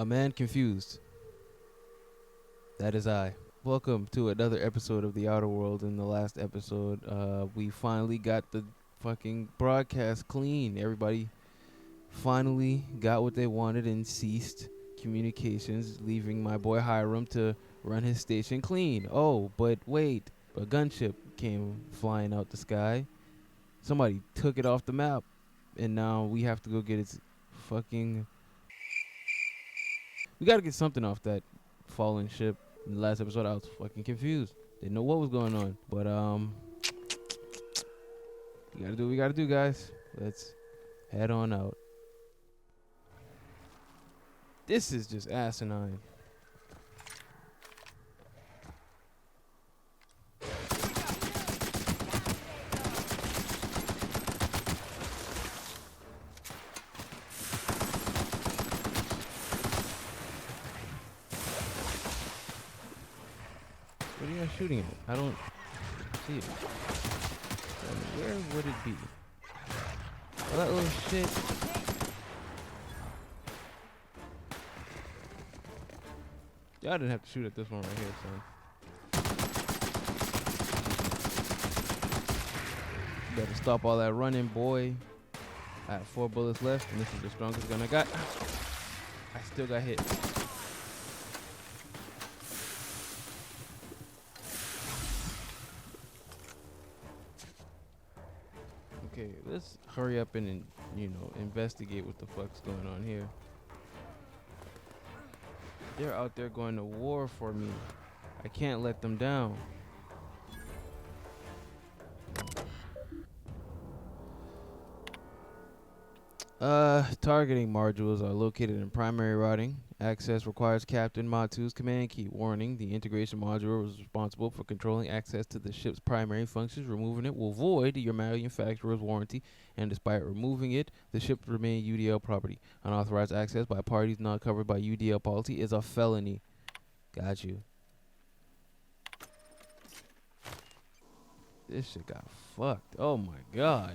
A man confused. That is I. Welcome to another episode of The Outer World. In the last episode, we finally got the fucking broadcast clean. Everybody finally got what they wanted and ceased communications, leaving my boy Hiram to run his station clean. Oh, but wait. A gunship came flying out the sky. Somebody took it off the map. And now we have to go get its fucking... We gotta get something off that fallen ship. In the last episode, I was fucking confused. Didn't know what was going on. But, we gotta do what we gotta do, guys. Let's head on out. This is just asinine. What are you guys shooting at? I don't see it. Where would it be? Oh, that little shit. Y'all didn't have to shoot at this one right here, son. Better stop all that running, boy. I have 4 bullets left, and this is the strongest gun I got. I still got hit. Okay, let's hurry up and investigate what the fuck's going on here. They're out there going to war for me. I can't let them down. Targeting modules are located in primary routing. Access requires Captain Matu's command key. Warning, the integration module is responsible for controlling access to the ship's primary functions. Removing it will void your manufacturer's warranty, and despite removing it, the ship will remain UDL property. Unauthorized access by parties not covered by UDL policy is a felony. Got you. This shit got fucked. Oh my god.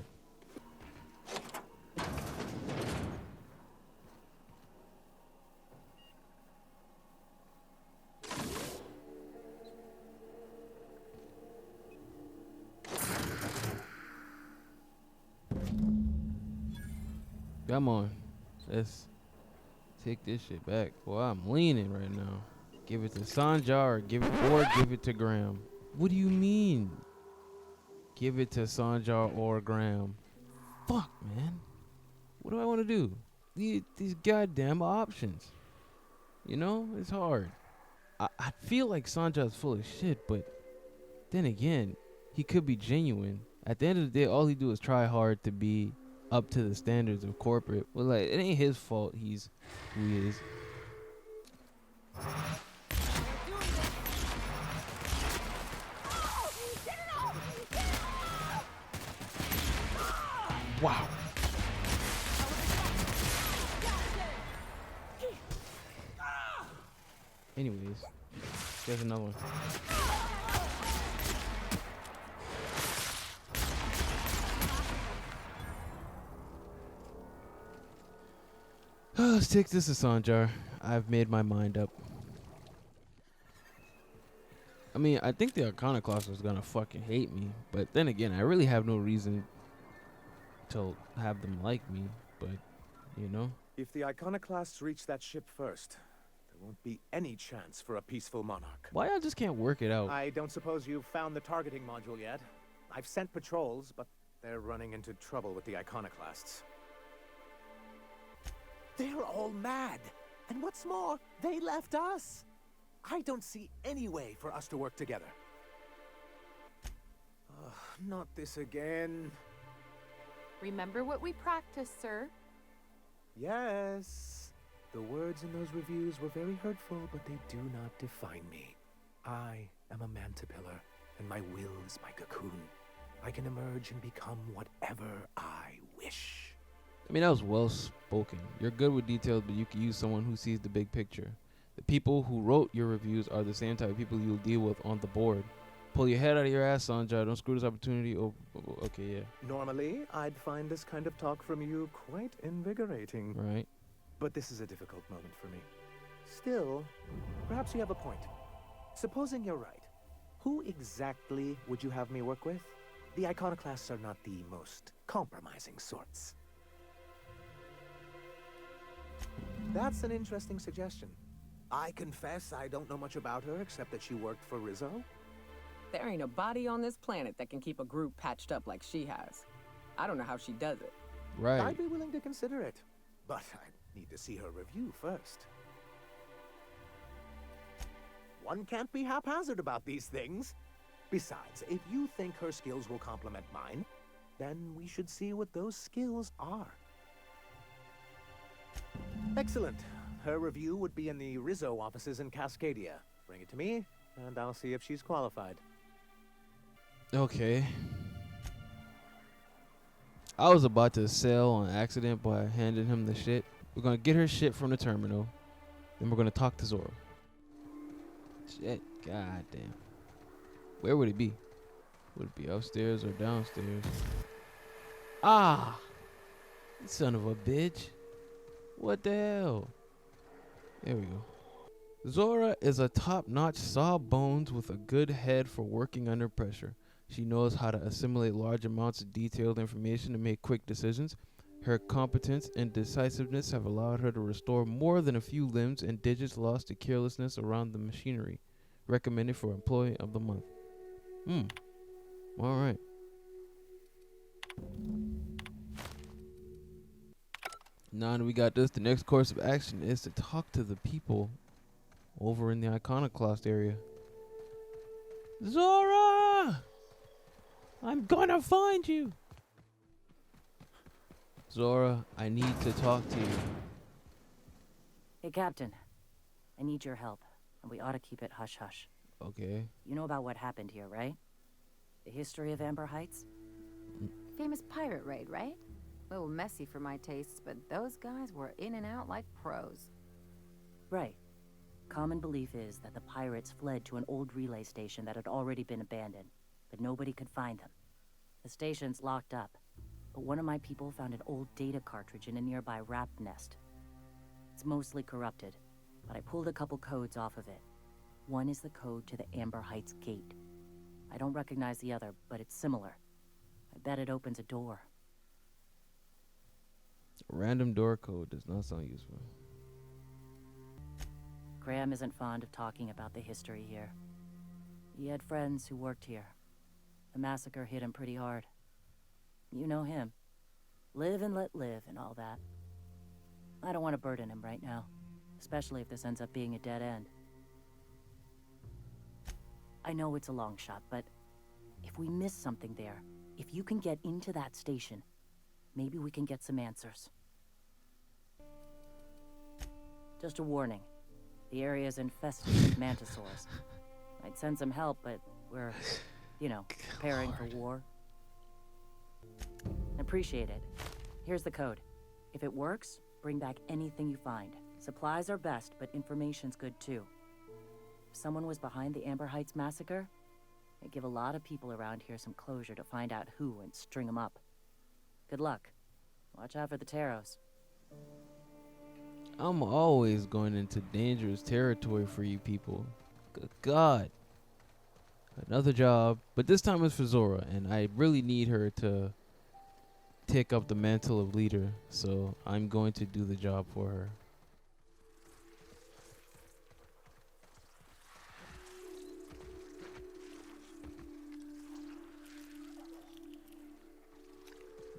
Come on, let's take this shit back. Boy, I'm leaning right now. Give it to Sanjar or give it to Graham. What do you mean? Give it to Sanjar or Graham. Fuck, man. What do I want to do? These goddamn options. You know, it's hard. I feel like Sanjar's full of shit, but then again, he could be genuine. At the end of the day, all he do is try hard to be up to the standards of corporate. Well, like, it ain't his fault he's who he is. Wow. Anyways, there's another one. Let's take this to Sanjar. I've made my mind up. I mean, I think the Iconoclast is gonna fucking hate me, but then again, I really have no reason to have them like me, but, you know. If the Iconoclasts reach that ship first, there won't be any chance for a peaceful monarch. Why I just can't work it out? I don't suppose you've found the targeting module yet. I've sent patrols, but they're running into trouble with the Iconoclasts. They're all mad. And what's more, they left us. I don't see any way for us to work together. Not this again. Remember what we practiced, sir. Yes. The words in those reviews were very hurtful, but they do not define me. I am a Mantipillar, and my will is my cocoon. I can emerge and become whatever I wish. I mean, that was well spoken. You're good with details, but you can use someone who sees the big picture. The people who wrote your reviews are the same type of people you'll deal with on the board. Pull your head out of your ass, Sanjar. Don't screw this opportunity. Oh, okay, yeah. Normally, I'd find this kind of talk from you quite invigorating. Right. But this is a difficult moment for me. Still, perhaps you have a point. Supposing you're right, who exactly would you have me work with? The iconoclasts are not the most compromising sorts. That's an interesting suggestion. I confess I don't know much about her except that she worked for Rizzo. There ain't a body on this planet that can keep a group patched up like she has. I don't know how she does it. Right. I'd be willing to consider it, but I need to see her review first. One can't be haphazard about these things. Besides, if you think her skills will complement mine, then we should see what those skills are. Excellent. Her review would be in the Rizzo offices in Cascadia. Bring it to me, and I'll see if she's qualified. Okay. I was about to sell on accident by handing him the shit. We're gonna get her shit from the terminal. Then we're gonna talk to Zora. Shit. God damn. Where would it be? Would it be upstairs or downstairs? Ah! You son of a bitch. What the hell? There we go. Zora is a top-notch sawbones with a good head for working under pressure. She knows how to assimilate large amounts of detailed information and make quick decisions. Her competence and decisiveness have allowed her to restore more than a few limbs and digits lost to carelessness around the machinery. Recommended for Employee of the Month. Alright. Now that we got this, the next course of action is to talk to the people over in the iconoclast area. Zora! I'm gonna find you! Zora, I need to talk to you. Hey, Captain. I need your help, and we ought to keep it hush-hush. Okay. You know about what happened here, right? The history of Amber Heights? Famous pirate raid, right? A little messy for my tastes, but those guys were in and out like pros. Right. Common belief is that the pirates fled to an old relay station that had already been abandoned, but nobody could find them. The station's locked up, but one of my people found an old data cartridge in a nearby rat nest. It's mostly corrupted, but I pulled a couple codes off of it. One is the code to the Amber Heights gate. I don't recognize the other, but it's similar. I bet it opens a door. Random door code does not sound useful. Graham isn't fond of talking about the history here. He had friends who worked here. The massacre hit him pretty hard. You know him. Live and let live and all that. I don't want to burden him right now, especially if this ends up being a dead end. I know it's a long shot, but if we miss something there, if you can get into that station, maybe we can get some answers. Just a warning. The area is infested with mantisaurs. I'd send some help, but we're, preparing for war. Appreciate it. Here's the code. If it works, bring back anything you find. Supplies are best, but information's good too. If someone was behind the Amber Heights massacre, it'd give a lot of people around here some closure to find out who and string them up. Good luck. Watch out for the Taros. I'm always going into dangerous territory for you people. Good God. Another job, but this time it's for Zora, and I really need her to take up the mantle of leader, so I'm going to do the job for her.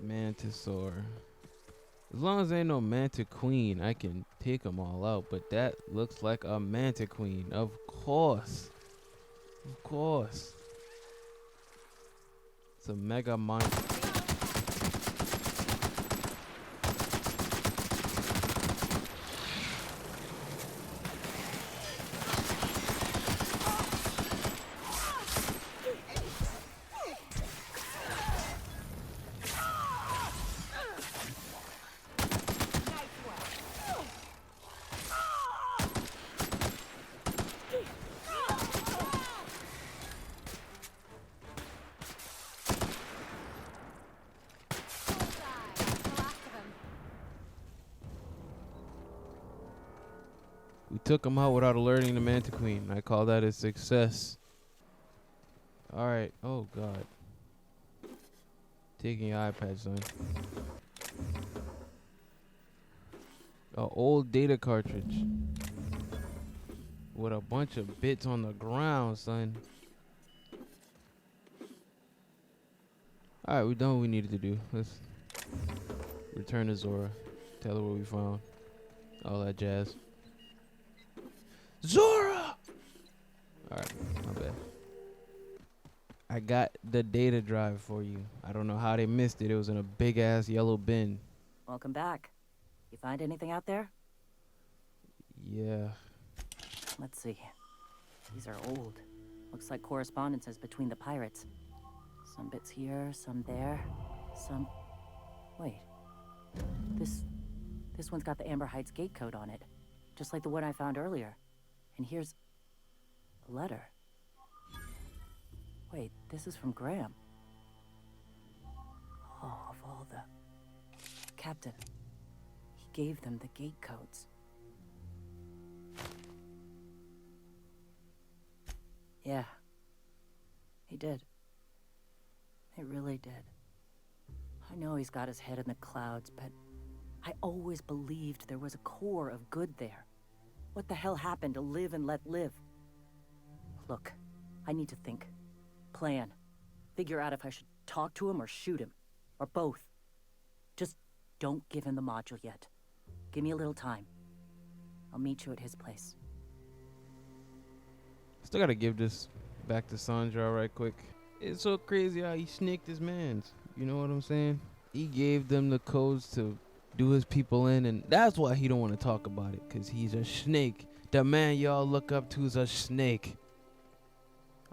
Mantisaur. As long as ain't no Manta Queen, I can take them all out. But that looks like a Manta Queen. Of course. Of course. It's a mega monster. We took him out without alerting the Mantiqueen. I call that a success. Alright. Oh, God. Taking your iPad, son. A old data cartridge. With a bunch of bits on the ground, son. Alright, we done what we needed to do. Let's return to Zora. Tell her what we found. All that jazz. Zora! Alright, my bad. I got the data drive for you. I don't know how they missed it. It was in a big ass yellow bin. Welcome back. You find anything out there? Yeah. Let's see. These are old. Looks like correspondences between the pirates. Some bits here, some there, some... Wait. This one's got the Amber Heights gate code on it. Just like the one I found earlier. And here's... a letter. Wait, this is from Graham. Oh, of all the... Captain. He gave them the gate codes. Yeah. He did. He really did. I know he's got his head in the clouds, but I always believed there was a core of good there. What the hell happened to live and let live? Look, I need to think. Plan. Figure out if I should talk to him or shoot him. Or both. Just don't give him the module yet. Give me a little time. I'll meet you at his place. Still gotta give this back to Sanjar right quick. It's so crazy how he snaked his mans. You know what I'm saying? He gave them the codes to do his people in, and that's why he don't want to talk about it, because he's a snake. The man y'all look up to is a snake.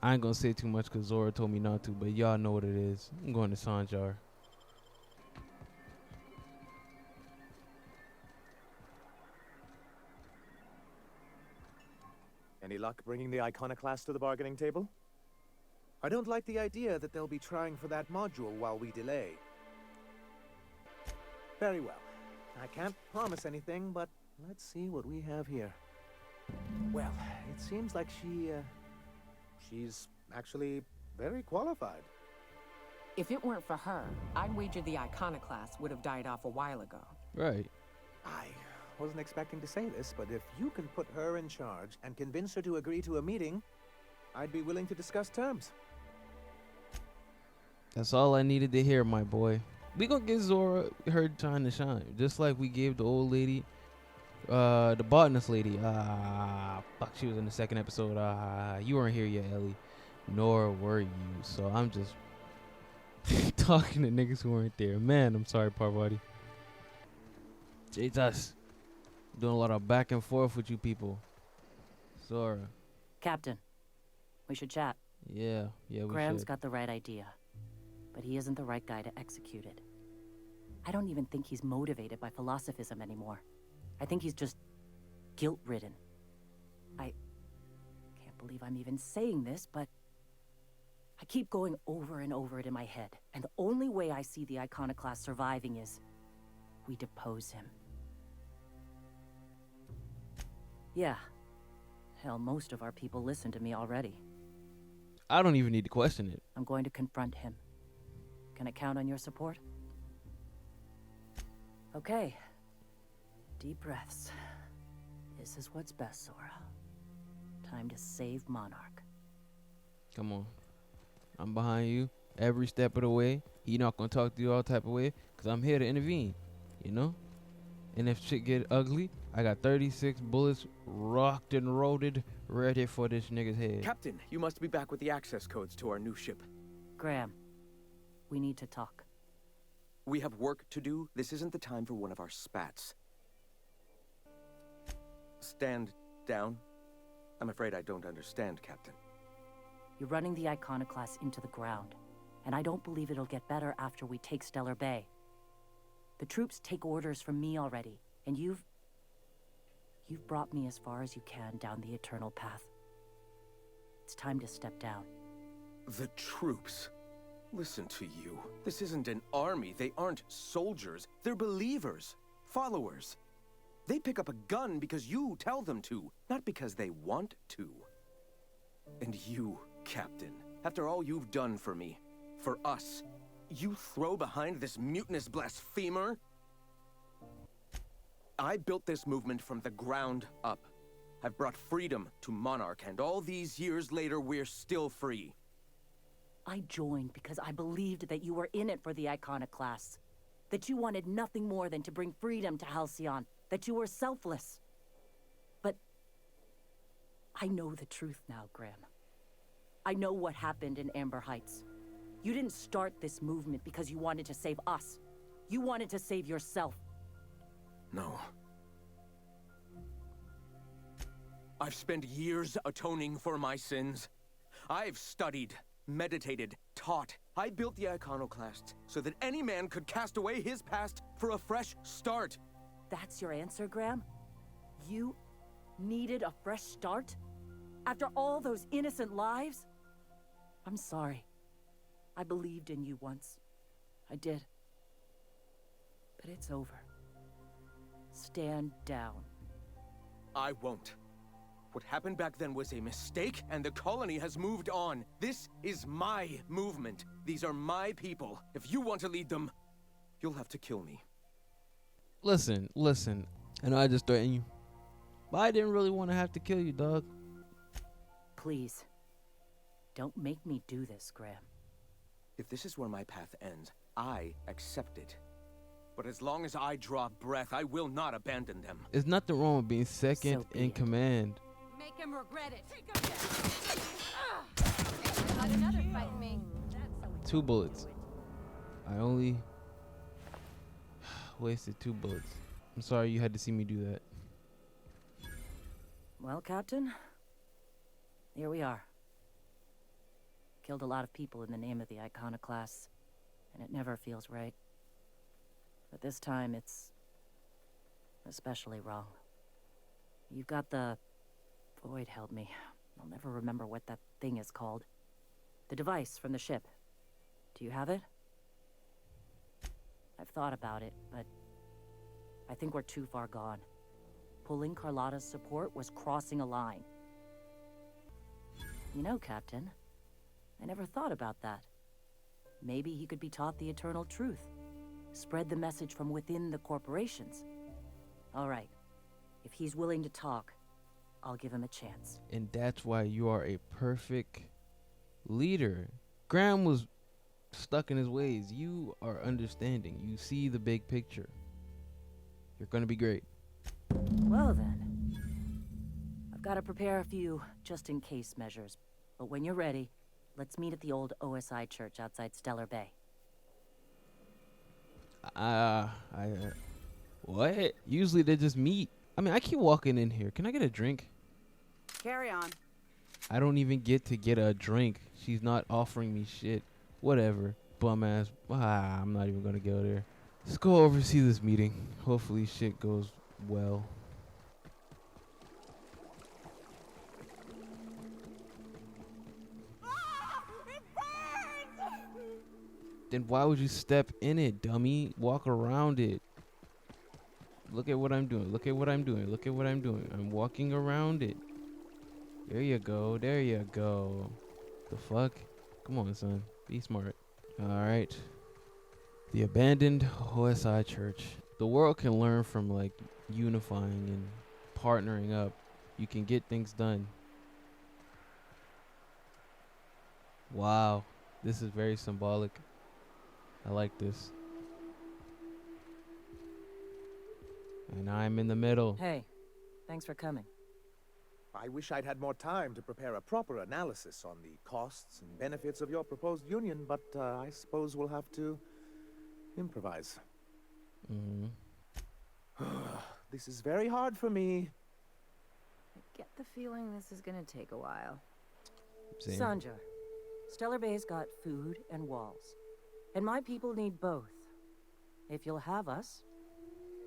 I ain't gonna say too much because Zora told me not to, but y'all know what it is. I'm going to Sanjar. Any luck bringing the Iconoclast to the bargaining table? I don't like the idea that they'll be trying for that module while we delay. Very well. I can't promise anything, but let's see what we have here. Well, it seems like she's actually very qualified. If it weren't for her, I'd wager the Iconoclast would have died off a while ago. Right. I wasn't expecting to say this, but if you can put her in charge and convince her to agree to a meeting, I'd be willing to discuss terms. That's all I needed to hear, my boy. We gonna get Zora her time to shine, just like we gave the old lady, the botanist lady. Fuck, she was in the second episode. You weren't here yet, Ellie. Nor were you. So I'm just talking to niggas who weren't there. Man, I'm sorry, Parvati. Jesus. Doing a lot of back and forth with you people. Zora. Captain, we should chat. Yeah, we Graham's should. got the right idea, but he isn't the right guy to execute it. I don't even think he's motivated by philosophism anymore. I think he's just guilt-ridden. I can't believe I'm even saying this, but I keep going over and over it in my head, and the only way I see the Iconoclast surviving is we depose him. Yeah. Hell, most of our people listen to me already. I don't even need to question it. I'm going to confront him. Can I count on your support? Okay. Deep breaths. This is what's best, Zora. Time to save Monarch. Come on. I'm behind you every step of the way. He not gonna talk to you all type of way, because I'm here to intervene, you know? And if shit get ugly, I got 36 bullets rocked and rolled ready for this nigga's head. Captain, you must be back with the access codes to our new ship. Graham, we need to talk. We have work to do. This isn't the time for one of our spats. Stand down. I'm afraid I don't understand, Captain. You're running the Iconoclast into the ground, and I don't believe it'll get better after we take Stellar Bay. The troops take orders from me already, and you've brought me as far as you can down the eternal path. It's time to step down. The troops. Listen to you. This isn't an army. They aren't soldiers. They're believers. Followers. They pick up a gun because you tell them to, not because they want to. And you, Captain, after all you've done for me, for us, you throw behind this mutinous blasphemer? I built this movement from the ground up. I've brought freedom to Monarch, and all these years later, we're still free. I joined because I believed that you were in it for the Iconoclasts. That you wanted nothing more than to bring freedom to Halcyon. That you were selfless. But I know the truth now, Graham. I know what happened in Amber Heights. You didn't start this movement because you wanted to save us. You wanted to save yourself. No. I've spent years atoning for my sins. I've studied, meditated, taught. I built the Iconoclasts so that any man could cast away his past for a fresh start. That's your answer, Graham? You needed a fresh start? After all those innocent lives? I'm sorry. I believed in you once. I did. But it's over. Stand down. I won't. What happened back then was a mistake, and the colony has moved on. This is my movement. These are my people. If you want to lead them, you'll have to kill me. Listen. I know I just threatened you, but I didn't really want to have to kill you, dog. Please. Don't make me do this, Graham. If this is where my path ends, I accept it. But as long as I draw breath, I will not abandon them. There's nothing wrong with being second So be in it. command. Make him regret it. Take him down. Got another fighting me. 2 bullets. I only wasted 2 bullets. I'm sorry you had to see me do that. Well, Captain, here we are. Killed a lot of people in the name of the Iconoclasts, and it never feels right. But this time, it's especially wrong. You've got the... Void held me. I'll never remember what that thing is called. The device from the ship. Do you have it? I've thought about it, but I think we're too far gone. Pulling Carlotta's support was crossing a line. You know, Captain, I never thought about that. Maybe he could be taught the eternal truth. Spread the message from within the corporations. All right. If he's willing to talk, I'll give him a chance. And that's why you are a perfect leader. Graham was stuck in his ways. You are understanding. You see the big picture. You're gonna be great. Well then. I've got to prepare a few just-in-case measures. But when you're ready, let's meet at the old OSI church outside Stellar Bay. What? Usually they just meet. I mean, I keep walking in here. Can I get a drink? Carry on. I don't even get to get a drink. She's not offering me shit. Whatever. Bum ass. I'm not even gonna go there. Let's go oversee this meeting. Hopefully shit goes well. Then why would you step in it, dummy? Walk around it. Look at what I'm doing. Look at what I'm doing. Look at what I'm doing. I'm walking around it. There you go. There you go. The fuck? Come on, son. Be smart. Alright. The abandoned OSI church. The world can learn from, like, unifying and partnering up. You can get things done. Wow. This is very symbolic. I like this. And I'm in the middle. Hey, thanks for coming. I wish I'd had more time to prepare a proper analysis on the costs and benefits of your proposed union, but I suppose we'll have to improvise. Mm-hmm. This is very hard for me. I get the feeling this is gonna take a while. Same. Sanja, Stellar Bay's got food and walls. And my people need both. If you'll have us,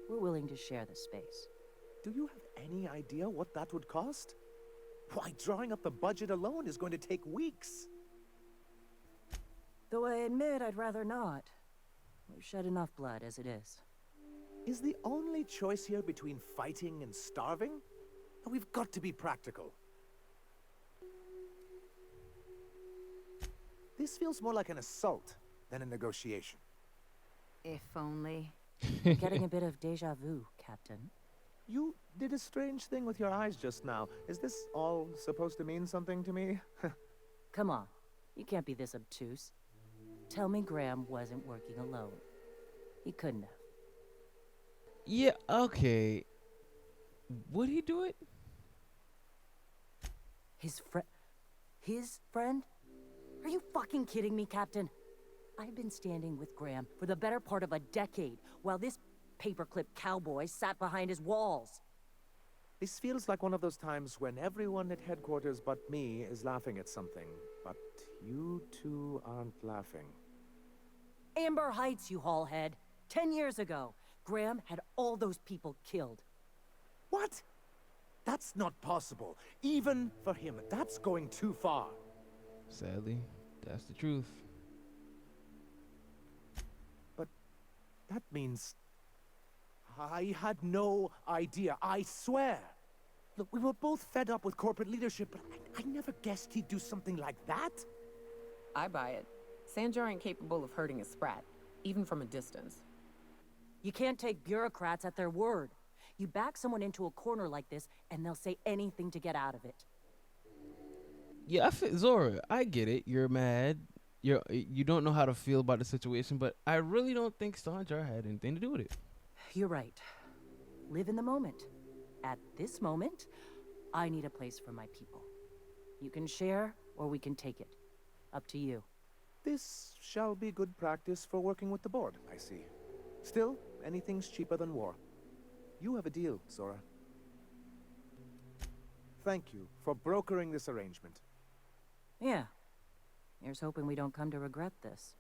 we're willing to share the space. Do you have any idea what that would cost? Why, drawing up the budget alone is going to take weeks. Though I admit I'd rather not. We've shed enough blood as it is. Is the only choice here between fighting and starving? We've got to be practical. This feels more like an assault than a negotiation. If only. Getting a bit of deja vu, Captain. You did a strange thing with your eyes just now. Is this all supposed to mean something to me? Come on, you can't be this obtuse. Tell me Graham wasn't working alone. He couldn't have. Yeah, okay. Would he do it? His friend? Are you fucking kidding me, Captain? I've been standing with Graham for the better part of a decade, while this paperclip cowboy sat behind his walls. This feels like one of those times when everyone at headquarters but me is laughing at something, but you two aren't laughing. Amber Heights, you haulhead. 10 years ago, Graham had all those people killed. What? That's not possible. Even for him, that's going too far. Sadly, that's the truth. But that means I had no idea, I swear. Look, we were both fed up with corporate leadership, but I never guessed he'd do something like that. I buy it. Sanjar ain't capable of hurting a sprat, even from a distance. You can't take bureaucrats at their word. You back someone into a corner like this, and they'll say anything to get out of it. Yeah, Zora, I get it. You're mad. You don't know how to feel about the situation, but I really don't think Sanjar had anything to do with it. You're right. Live in the moment. At this moment, I need a place for my people. You can share, or we can take it. Up to you. This shall be good practice for working with the board, I see. Still, anything's cheaper than war. You have a deal, Zora. Thank you for brokering this arrangement. Yeah. Here's hoping we don't come to regret this.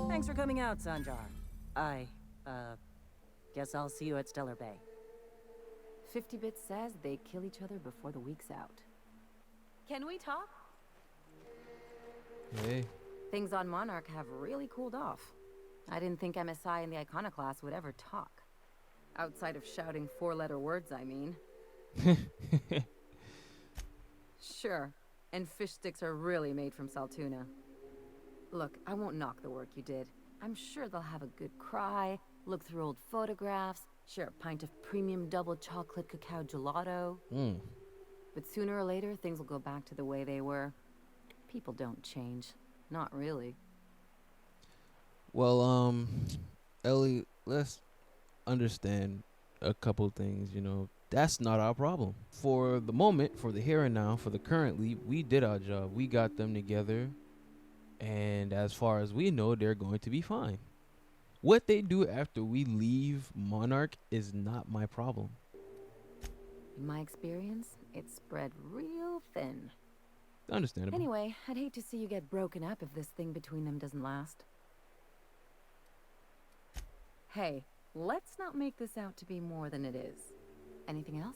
Thanks for coming out, Sanjar. Guess I'll see you at Stellar Bay. 50-Bit says they kill each other before the week's out. Can we talk? Hey. Things on Monarch have really cooled off. I didn't think MSI and the Iconoclast would ever talk. Outside of shouting 4-letter words, I mean. Sure, and fish sticks are really made from Saltuna. Look, I won't knock the work you did. I'm sure they'll have a good cry, look through old photographs, share a pint of premium double chocolate cacao gelato. But sooner or later, things will go back to the way they were. People don't change. Not really. Well, Ellie, let's understand a couple things, you know. That's not our problem. For the moment, for the here and now, for the currently, we did our job. We got them together. And as far as we know, they're going to be fine. What they do after we leave Monarch is not my problem. In my experience, it's spread real thin. Understandable. Anyway, I'd hate to see you get broken up if this thing between them doesn't last. Hey, let's not make this out to be more than it is. Anything else?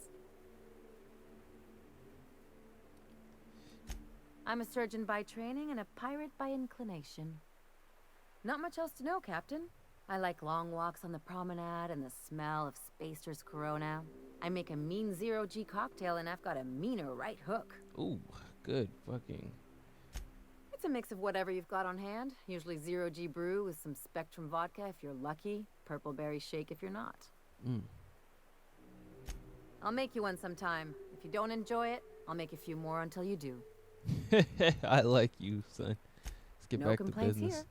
I'm a surgeon by training and a pirate by inclination. Not much else to know, Captain. I like long walks on the promenade and the smell of Spacer's Corona. I make a mean zero-G cocktail and I've got a meaner right hook. Ooh, good fucking. It's a mix of whatever you've got on hand. Usually zero-G brew with some Spectrum vodka if you're lucky. Purple berry shake if you're not. I'll make you one sometime. If you don't enjoy it, I'll make a few more until you do. I like you, son. Let's get No back to complaints business. here.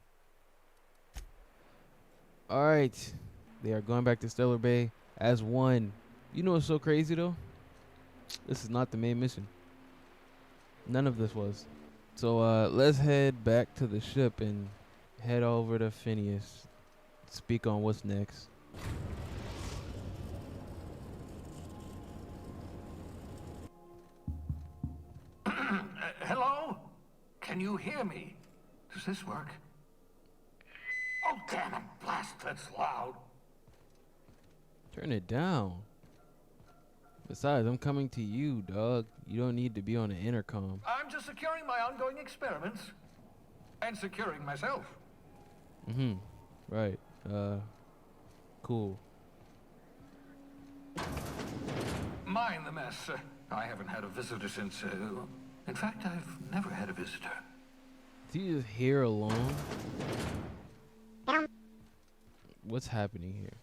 All right. They are going back to Stellar Bay as one. You know what's so crazy, though? This is not the main mission. None of this was. So let's head back to the ship and head over to Phineas. Speak on what's next. Hello? Can you hear me? Does this work? Oh, damn it, blast, that's loud. Turn it down. Besides, I'm coming to you, dog. You don't need to be on the intercom. I'm just securing my ongoing experiments. And securing myself. Right. Cool. Mind the mess. I haven't had a visitor since, in fact, I've never had a visitor. Is he just here alone? What's happening here?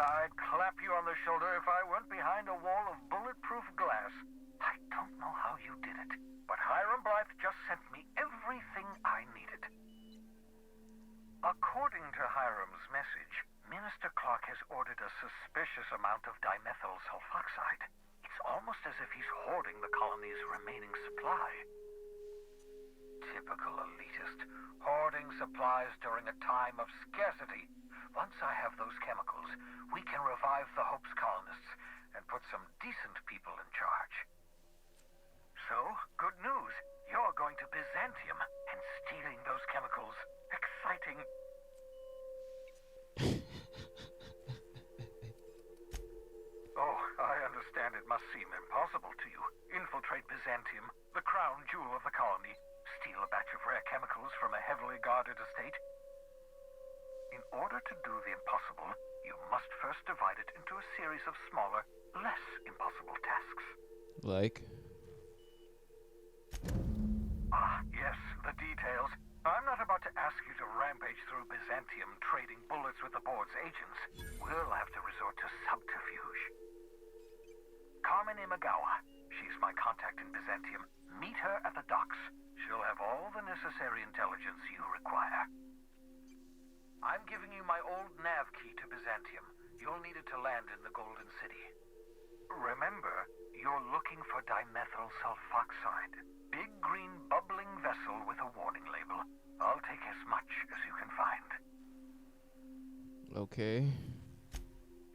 I'd clap you on the shoulder if I weren't behind a wall of bulletproof glass. I don't know how you did it, but Hiram Blythe just sent me everything I needed. According to Hiram's message, Minister Clark has ordered a suspicious amount of dimethyl sulfoxide. It's almost as if he's hoarding the colony's remaining supply. Typical elitist, hoarding supplies during a time of scarcity. Once I have those chemicals, we can revive the Hope's colonists and put some decent people in charge. So, good news. You're going to Byzantium and stealing those chemicals. Exciting. Oh, I understand it must seem impossible to you. Infiltrate Byzantium, the crown jewel of the colony, steal a batch of rare chemicals from a heavily guarded estate. In order to do the impossible, you must first divide it into a series of smaller, less impossible tasks. Like? Yes, the details. I'm not about to ask you to rampage through Byzantium trading bullets with the board's agents. We'll have to resort to subterfuge. Carmen Imagawa. She's my contact in Byzantium. Meet her at the docks. She'll have all the necessary intelligence you require. I'm giving you my old nav key to Byzantium. You'll need it to land in the Golden City. Remember, you're looking for dimethyl sulfoxide. Big green bubbling vessel with a warning label. I'll take as much as you can find. Okay.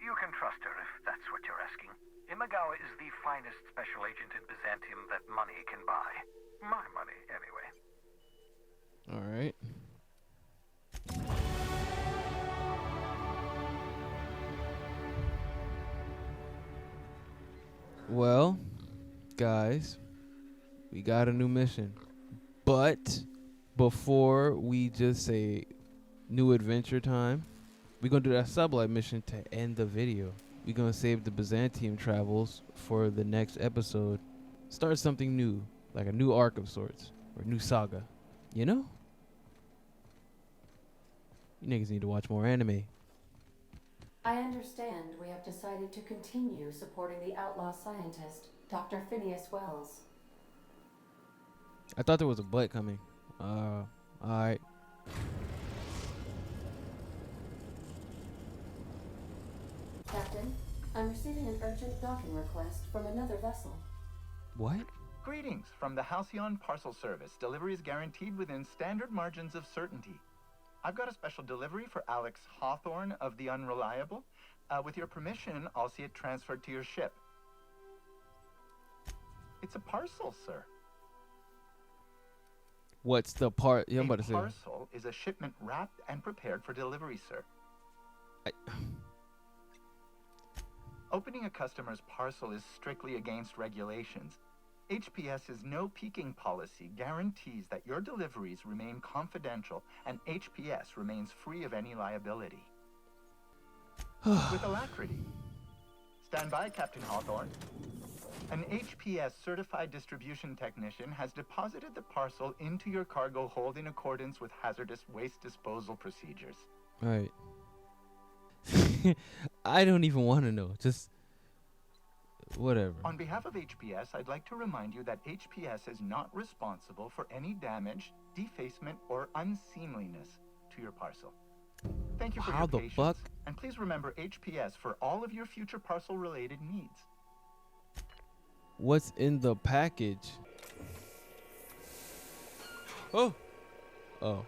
You can trust her if that's what you're asking. Imagawa is the finest special agent in Byzantium that money can buy. My money, anyway. Alright. Well, guys, we got a new mission. But before we just say new adventure time, we're going to do that sublight mission to end the video. We're going to save the Byzantium travels for the next episode. Start something new, like a new arc of sorts, or a new saga. You know? You niggas need to watch more anime. I understand we have decided to continue supporting the outlaw scientist, Dr. Phineas Wells. I thought there was a butt coming. Alright. Captain, I'm receiving an urgent docking request from another vessel. What? Greetings from the Halcyon Parcel Service. Delivery is guaranteed within standard margins of certainty. I've got a special delivery for Alex Hawthorne of the Unreliable. With your permission, I'll see it transferred to your ship. It's a parcel, sir. What's the part? Yeah, I'm about to say. A parcel is a shipment wrapped and prepared for delivery, sir. Opening a customer's parcel is strictly against regulations. HPS's no peeking policy guarantees that your deliveries remain confidential and HPS remains free of any liability. With alacrity. Stand by, Captain Hawthorne. An HPS certified distribution technician has deposited the parcel into your cargo hold in accordance with hazardous waste disposal procedures. Alright. I don't even want to know. Just whatever. On behalf of HPS, I'd like to remind you that HPS is not responsible for any damage, defacement, or unseemliness to your parcel. Thank you for your patience. How the fuck? And please remember HPS for all of your future parcel-related needs. What's in the package? Oh. Oh.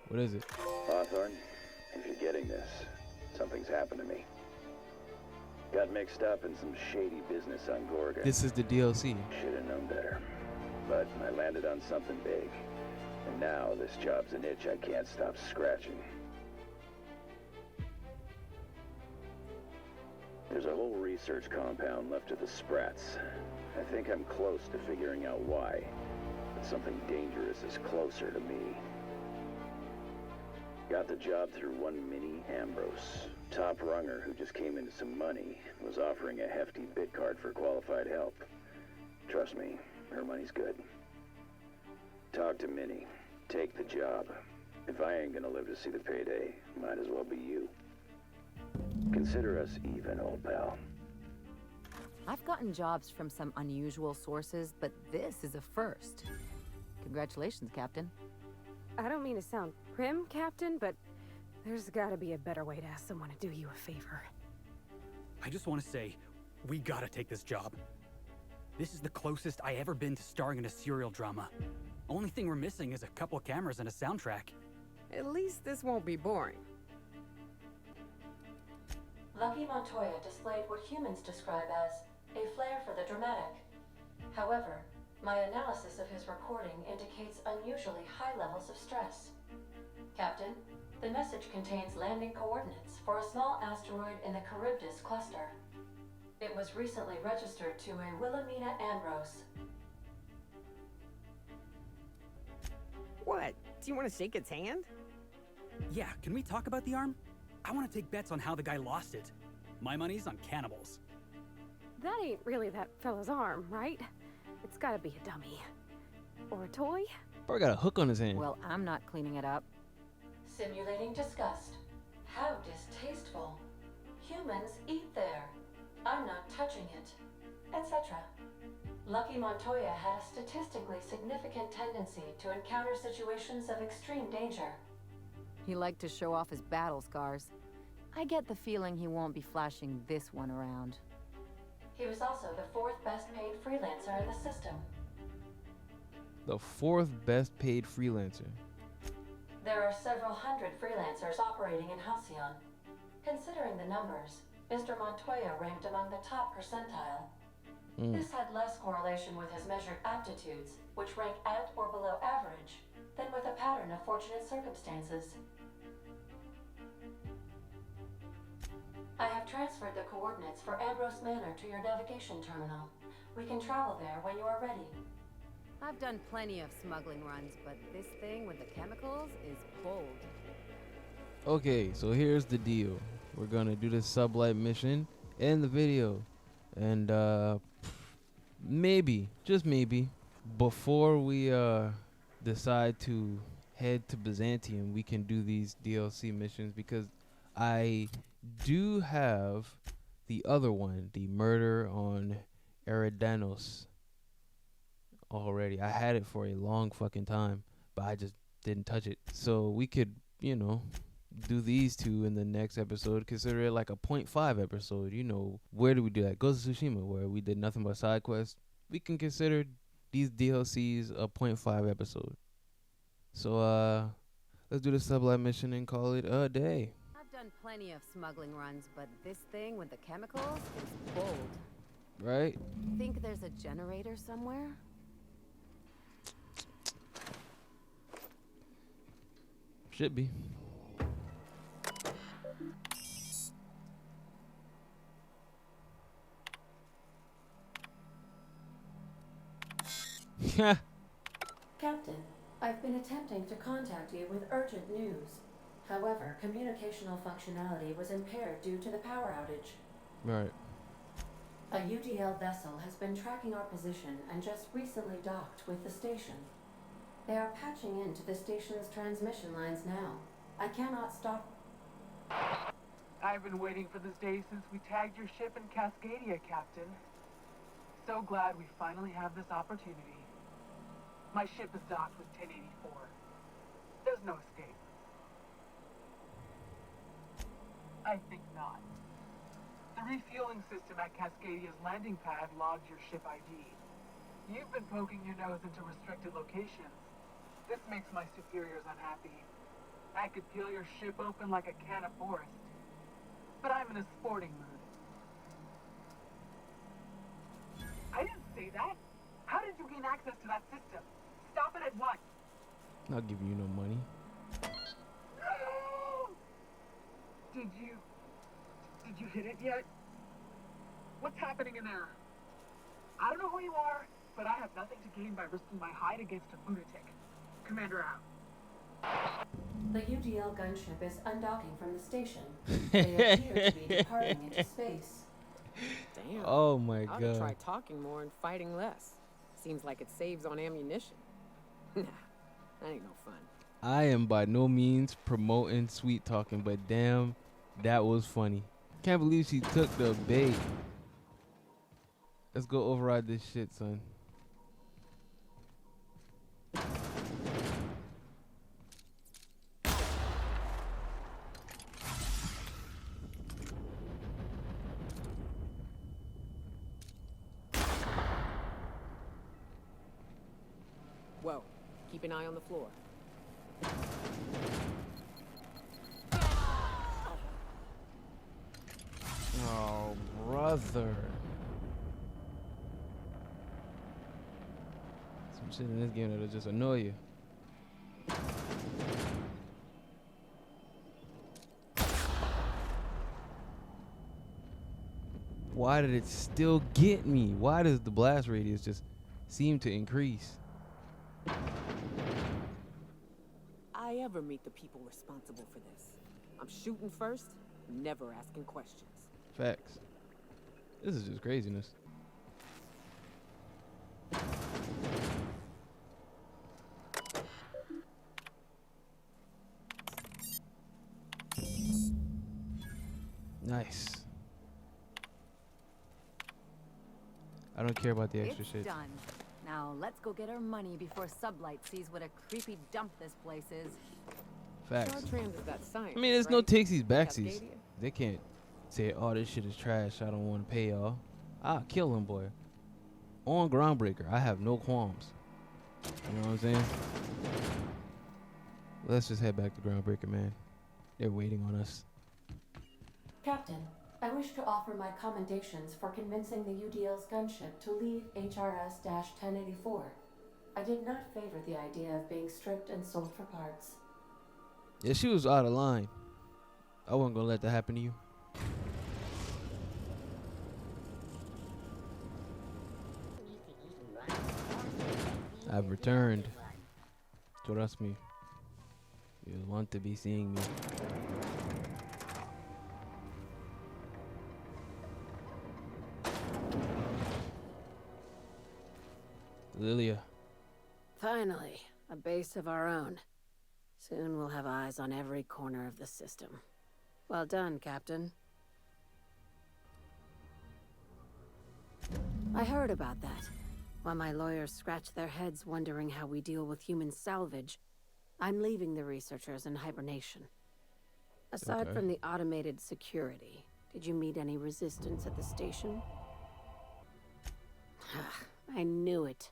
What is it? Hawthorne, if you're getting this, something's happened to me. Got mixed up in some shady business on Gorgon. This is the DLC. Should have known better. But I landed on something big. And now this job's an itch I can't stop scratching. There's a whole research compound left of the Sprats. I think I'm close to figuring out why. But something dangerous is closer to me. Got the job through one Minnie Ambrose. Top runger who just came into some money, was offering a hefty bid card for qualified help. Trust me, her money's good. Talk to Minnie. Take the job. If I ain't gonna live to see the payday, might as well be you. Consider us even, old pal. I've gotten jobs from some unusual sources, but this is a first. Congratulations, Captain. I don't mean to sound prim, Captain, but there's gotta be a better way to ask someone to do you a favor. I just want to say, we gotta take this job. This is the closest I ever been to starring in a serial drama. Only thing we're missing is a couple cameras and a soundtrack. At least this won't be boring. Lucky Montoya displayed what humans describe as a flair for the dramatic. However, my analysis of his recording indicates unusually high levels of stress. Captain, the message contains landing coordinates for a small asteroid in the Charybdis cluster. It was recently registered to a Wilhelmina Ambrose. What? Do you want to shake its hand? Yeah, can we talk about the arm? I want to take bets on how the guy lost it. My money's on cannibals. That ain't really that fella's arm, right? It's gotta be a dummy. Or a toy? Bro got a hook on his hand. Well, I'm not cleaning it up. Simulating disgust. How distasteful. Humans eat there. I'm not touching it. Etc. Lucky Montoya had a statistically significant tendency to encounter situations of extreme danger. He liked to show off his battle scars. I get the feeling he won't be flashing this one around. He was also the fourth best paid freelancer in the system. The fourth best paid freelancer. There are several hundred freelancers operating in Halcyon. Considering the numbers, Mr. Montoya ranked among the top percentile. This had less correlation with his measured aptitudes, which rank at or below average, than with a pattern of fortunate circumstances. I have transferred the coordinates for Ambrose Manor to your navigation terminal. We can travel there when you are ready. I've done plenty of smuggling runs, but this thing with the chemicals is bold. Okay, so here's the deal. We're gonna do this sublight mission in the video. And maybe, just maybe, before we decide to head to Byzantium, we can do these DLC missions, because I do have the other one, the murder on Eridanos, already. I had it for a long fucking time, but I just didn't touch it. So we could, you know, do these two in the next episode. Consider it like a 0.5 episode. You know, where do we do that? Ghost of Tsushima, where we did nothing but side quests. We can consider these DLCs a 0.5 episode. So let's do the sublight mission and call it a day. I've done plenty of smuggling runs, but this thing with the chemicals is bold. Right? Think there's a generator somewhere? Should be. Captain, I've been attempting to contact you with urgent news. However, communicational functionality was impaired due to the power outage. Right. A UDL vessel has been tracking our position and just recently docked with the station. They are patching into the station's transmission lines now. I cannot stop. I've been waiting for this day since we tagged your ship in Cascadia, Captain. So glad we finally have this opportunity. My ship is docked with 1084. There's no escape. I think not. The refueling system at Cascadia's landing pad logged your ship ID. You've been poking your nose into restricted locations. This makes my superiors unhappy. I could peel your ship open like a can of Forest. But I'm in a sporting mood. I didn't say that. How did you gain access to that system? Stop it at once. Not giving you no money. Did you hit it yet? What's happening in there? I don't know who you are, but I have nothing to gain by risking my hide against a lunatic. Commander out. The UDL gunship is undocking from the station. They appear to be departing into space. Damn. Oh my I ought to try god. talking more and fighting less. Seems like it saves on ammunition. Nah, that ain't no fun. I am by no means promoting sweet talking, but damn, that was funny. Can't believe she took the bait. Let's go override this shit, son. Whoa, keep an eye on the floor. Oh, brother. Some shit in this game that'll just annoy you. Why did it still get me? Why does the blast radius just seem to increase? I ever meet the people responsible for this. I'm shooting first, never asking questions. Facts. This is just craziness. Nice. I don't care about the extra It's shit. done. Now let's go get our money before Sublight sees what a creepy dump this place is. Facts. Chartrand is that science, I mean, there's no right? takesies backsies. Cascadia? They can't say, "Oh, this shit is trash. I don't want to pay y'all." I'll kill him, boy. On Groundbreaker, I have no qualms. You know what I'm saying? Let's just head back to Groundbreaker, man. They're waiting on us. Captain, I wish to offer my commendations for convincing the UDL's gunship to leave HRS-1084. I did not favor the idea of being stripped and sold for parts. Yeah, she was out of line. I wasn't gonna let that happen to you. I've returned. Trust me. You want to be seeing me. Lilia. Finally, a base of our own. Soon we'll have eyes on every corner of the system. Well done, Captain. I heard about that. While my lawyers scratch their heads wondering how we deal with human salvage, I'm leaving the researchers in hibernation. Aside Okay. from the automated security, did you meet any resistance at the station? I knew it.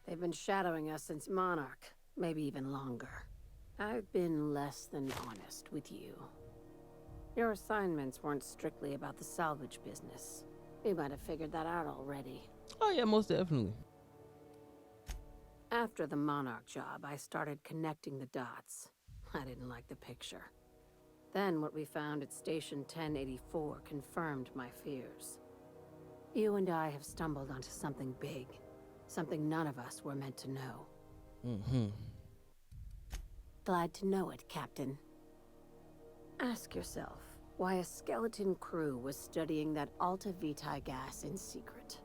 They've been shadowing us since Monarch, maybe even longer. I've been less than honest with you. Your assignments weren't strictly about the salvage business. You might have figured that out already. Oh yeah, most definitely. After the Monarch job, I started connecting the dots. I didn't like the picture. Then what we found at Station 1084 confirmed my fears. You and I have stumbled onto something big. Something none of us were meant to know. Mm-hmm. Glad to know it, Captain. Ask yourself why a skeleton crew was studying that Alta Vitae gas in secret.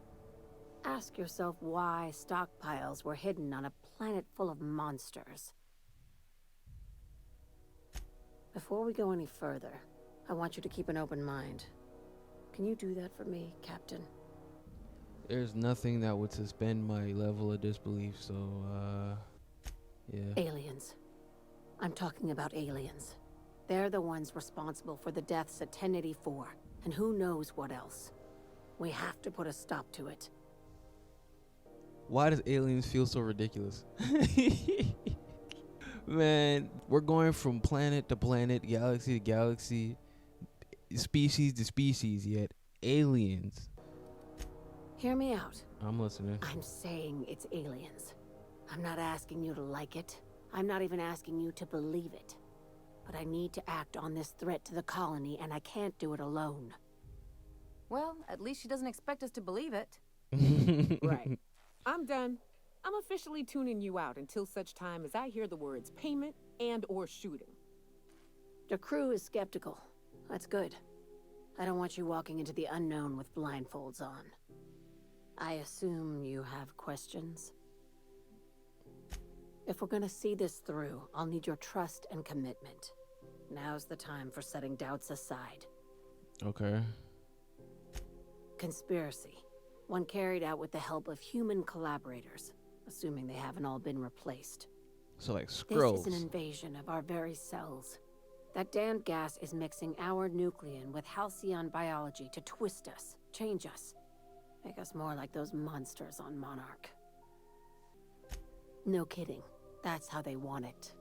Ask yourself why stockpiles were hidden on a planet full of monsters. Before we go any further, I want you to keep an open mind. Can you do that for me, Captain? There's nothing that would suspend my level of disbelief, so, yeah. Aliens. I'm talking about aliens. They're the ones responsible for the deaths at 1084, and who knows what else. We have to put a stop to it. Why does aliens feel so ridiculous? Man, we're going from planet to planet, galaxy to galaxy, species to species, yet aliens. Hear me out. I'm listening. I'm saying it's aliens. I'm not asking you to like it. I'm not even asking you to believe it. But I need to act on this threat to the colony, and I can't do it alone. Well, at least she doesn't expect us to believe it. Right. I'm done. I'm officially tuning you out until such time as I hear the words payment and or shooting. The crew is skeptical. That's good. I don't want you walking into the unknown with blindfolds on. I assume you have questions? If we're gonna see this through, I'll need your trust and commitment. Now's the time for setting doubts aside. Okay. Conspiracy. One carried out with the help of human collaborators, assuming they haven't all been replaced. So like Skrulls. This is an invasion of our very cells. That damned gas is mixing our nucleon with halcyon biology to twist us, change us, make us more like those monsters on Monarch. No kidding. That's how they want it.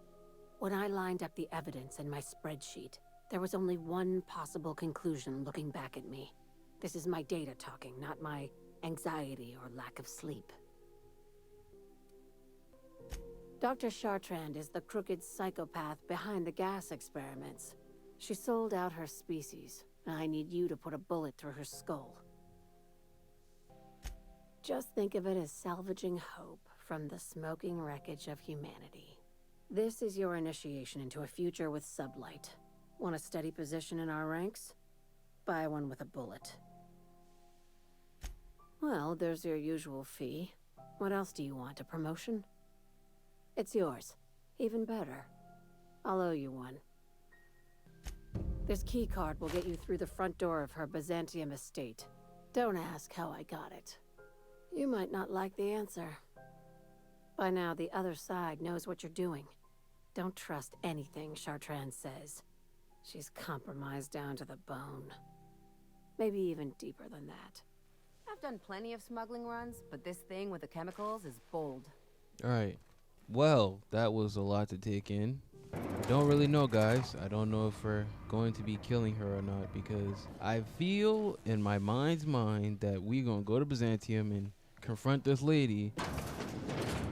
When I lined up the evidence in my spreadsheet, there was only one possible conclusion looking back at me. This is my data talking, not my anxiety or lack of sleep. Dr. Chartrand is the crooked psychopath behind the gas experiments. She sold out her species, and I need you to put a bullet through her skull. Just think of it as salvaging hope from the smoking wreckage of humanity. This is your initiation into a future with sublight. Want a steady position in our ranks? Buy one with a bullet. Well, there's your usual fee. What else do you want, a promotion? It's yours. Even better. I'll owe you one. This key card will get you through the front door of her Byzantium estate. Don't ask how I got it. You might not like the answer. By now, the other side knows what you're doing. Don't trust anything Chartrand says. She's compromised down to the bone. Maybe even deeper than that. I've done plenty of smuggling runs, but this thing with the chemicals is bold. Alright. Well, that was a lot to take in. I don't really know, guys. I don't know if we're going to be killing her or not, because I feel in my mind's mind that we're going to go to Byzantium and confront this lady.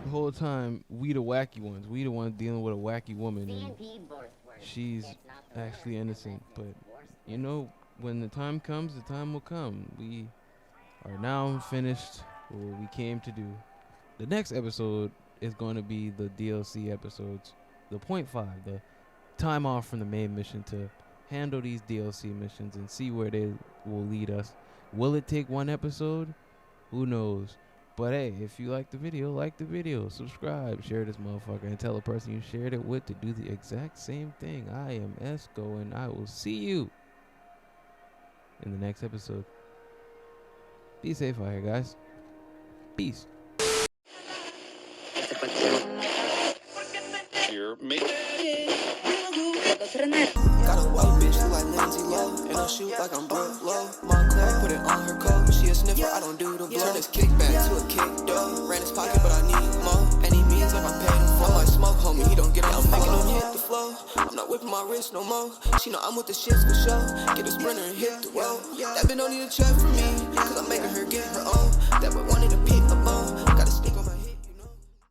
The whole time, we the wacky ones. We the ones dealing with a wacky woman. And she's actually innocent. But, you know, when the time comes, the time will come. We are now finished what we came to do. The next episode is going to be the DLC episodes, the 0.5, the time off from the main mission to handle these DLC missions and see where they will lead us. Will it take one episode? Who knows? But hey, if you like the video, subscribe, share this motherfucker, and tell the person you shared it with to do the exact same thing. I am Esco, and I will see you in the next episode. Be safe out here, guys. Peace. Got a white bitch look like Lindsay Lowe, and I shoot like I'm Brooke Lowe. Montclair put it on her coat. She a sniffer, I don't do the blow. Turn this kickback to a kick though. Ran his pocket, but I need more. And he means like I'm paying him for. I might smoke, homie. He don't get on. I'm making him hit the flow. I'm not whipping my wrist no more. She know I'm with the shits for show. Get a sprinter and hit the road. That bitch don't need a check for me.